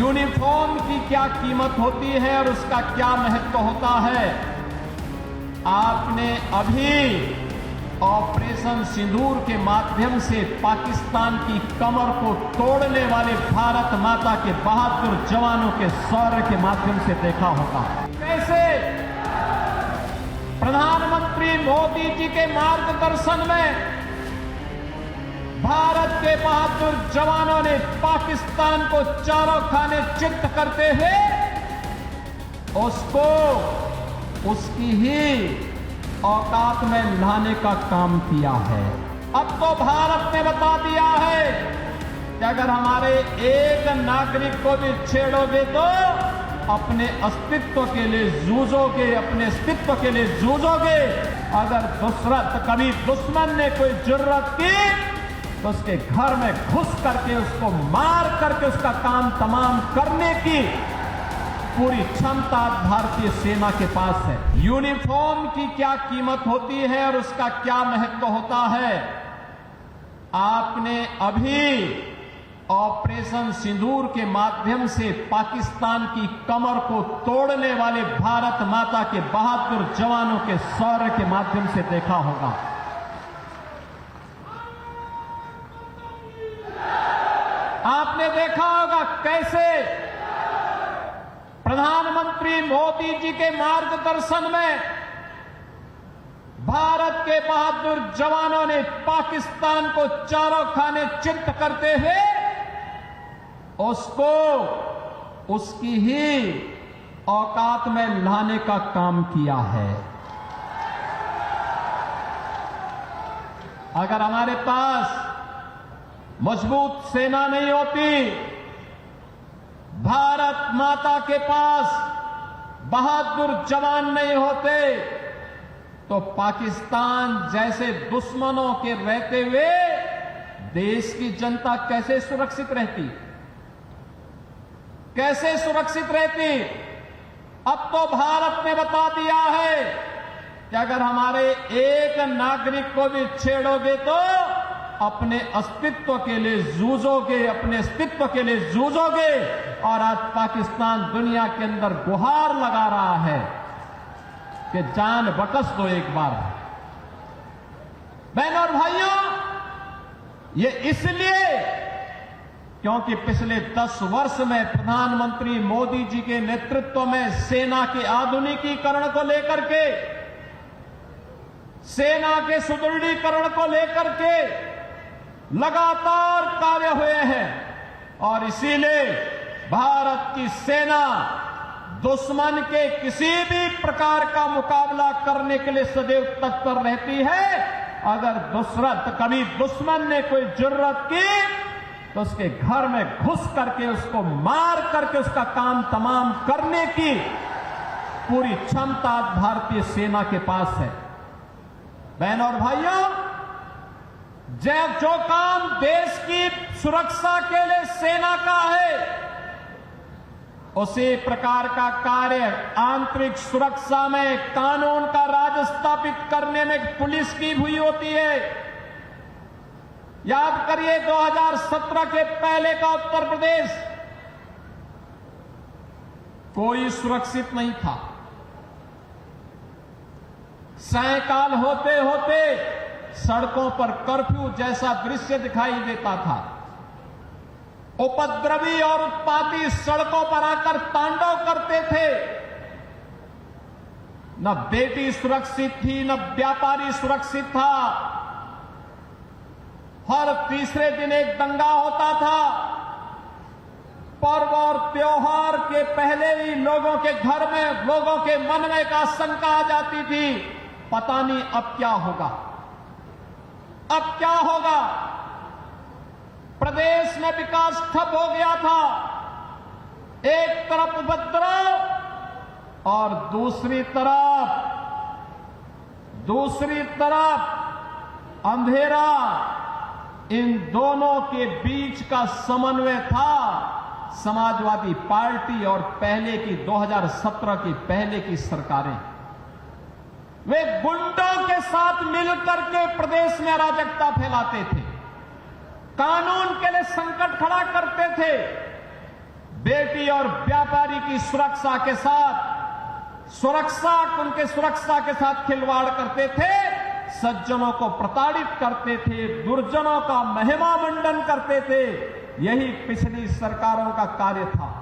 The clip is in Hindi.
यूनिफॉर्म की क्या कीमत होती है और उसका क्या महत्व होता है। आपने अभी ऑपरेशन सिंदूर के माध्यम से पाकिस्तान की कमर को तोड़ने वाले भारत माता के बहादुर जवानों के शौर्य के माध्यम से देखा होगा। कैसे प्रधानमंत्री मोदी जी के मार्गदर्शन में भारत के बहादुर जवानों ने पाकिस्तान को चारों खाने चित्त करते हुए उसको उसकी ही औकात में लाने का काम किया है। अब तो भारत ने बता दिया है कि अगर हमारे एक नागरिक को भी छेड़ोगे तो अपने अस्तित्व के लिए जूझोगे, अपने अस्तित्व के लिए जूझोगे। अगर कभी दुश्मन ने कोई जुर्रत की तो उसके घर में घुस करके उसको मार करके उसका काम तमाम करने की पूरी क्षमता भारतीय सेना के पास है। यूनिफॉर्म की क्या कीमत होती है और उसका क्या महत्व होता है। आपने अभी ऑपरेशन सिंदूर के माध्यम से पाकिस्तान की कमर को तोड़ने वाले भारत माता के बहादुर जवानों के शौर्य के माध्यम से देखा होगा। आपने देखा होगा कैसे प्रधानमंत्री मोदी जी के मार्गदर्शन में भारत के बहादुर जवानों ने पाकिस्तान को चारों खाने चित्त करते हुए उसको उसकी ही औकात में लाने का काम किया है। अगर हमारे पास मजबूत सेना नहीं होती, भारत माता के पास बहादुर जवान नहीं होते, तो पाकिस्तान जैसे दुश्मनों के रहते हुए देश की जनता कैसे सुरक्षित रहती, कैसे सुरक्षित रहती। अब तो भारत ने बता दिया है कि अगर हमारे एक नागरिक को भी छेड़ोगे तो अपने अस्तित्व के लिए जूझोगे, अपने अस्तित्व के लिए जूझोगे। और आज पाकिस्तान दुनिया के अंदर गुहार लगा रहा है कि जान बकस दो एक बार। बहनों और भाइयों, ये इसलिए क्योंकि पिछले 10 वर्ष में प्रधानमंत्री मोदी जी के नेतृत्व में सेना के आधुनिकीकरण को लेकर के, सेना के सुदृढ़ीकरण को लेकर के लगातार कार्य हुए हैं। और इसीलिए भारत की सेना दुश्मन के किसी भी प्रकार का मुकाबला करने के लिए सदैव तत्पर रहती है। अगर कभी दुश्मन ने कोई जुर्रत की तो उसके घर में घुस करके उसको मार करके उसका काम तमाम करने की पूरी क्षमता भारतीय सेना के पास है। बहनों और भाइयों, जो काम देश की सुरक्षा के लिए सेना का है, उसी प्रकार का कार्य आंतरिक सुरक्षा में कानून का राज स्थापित करने में पुलिस की हुई होती है। याद करिए 2017 के पहले का उत्तर प्रदेश कोई सुरक्षित नहीं था। सायंकाल होते होते सड़कों पर कर्फ्यू जैसा दृश्य दिखाई देता था। उपद्रवी और उत्पाती सड़कों पर आकर तांडव करते थे। न बेटी सुरक्षित थी, न व्यापारी सुरक्षित था। हर तीसरे दिन एक दंगा होता था। पर्व और त्योहार के पहले ही लोगों के घर में, लोगों के मन में एक आशंका आ जाती थी, पता नहीं अब क्या होगा, अब क्या होगा। प्रदेश में विकास ठप हो गया था। एक तरफ उपद्रव और दूसरी तरफ अंधेरा। इन दोनों के बीच का समन्वय था समाजवादी पार्टी और पहले की 2017 की पहले की सरकारें। वे गुंडों के साथ मिलकर के प्रदेश में अराजकता फैलाते थे, कानून के लिए संकट खड़ा करते थे। बेटी और व्यापारी की सुरक्षा के साथ उनके सुरक्षा के साथ खिलवाड़ करते थे, सज्जनों को प्रताड़ित करते थे, दुर्जनों का महिमा मंडन करते थे। यही पिछली सरकारों का कार्य था।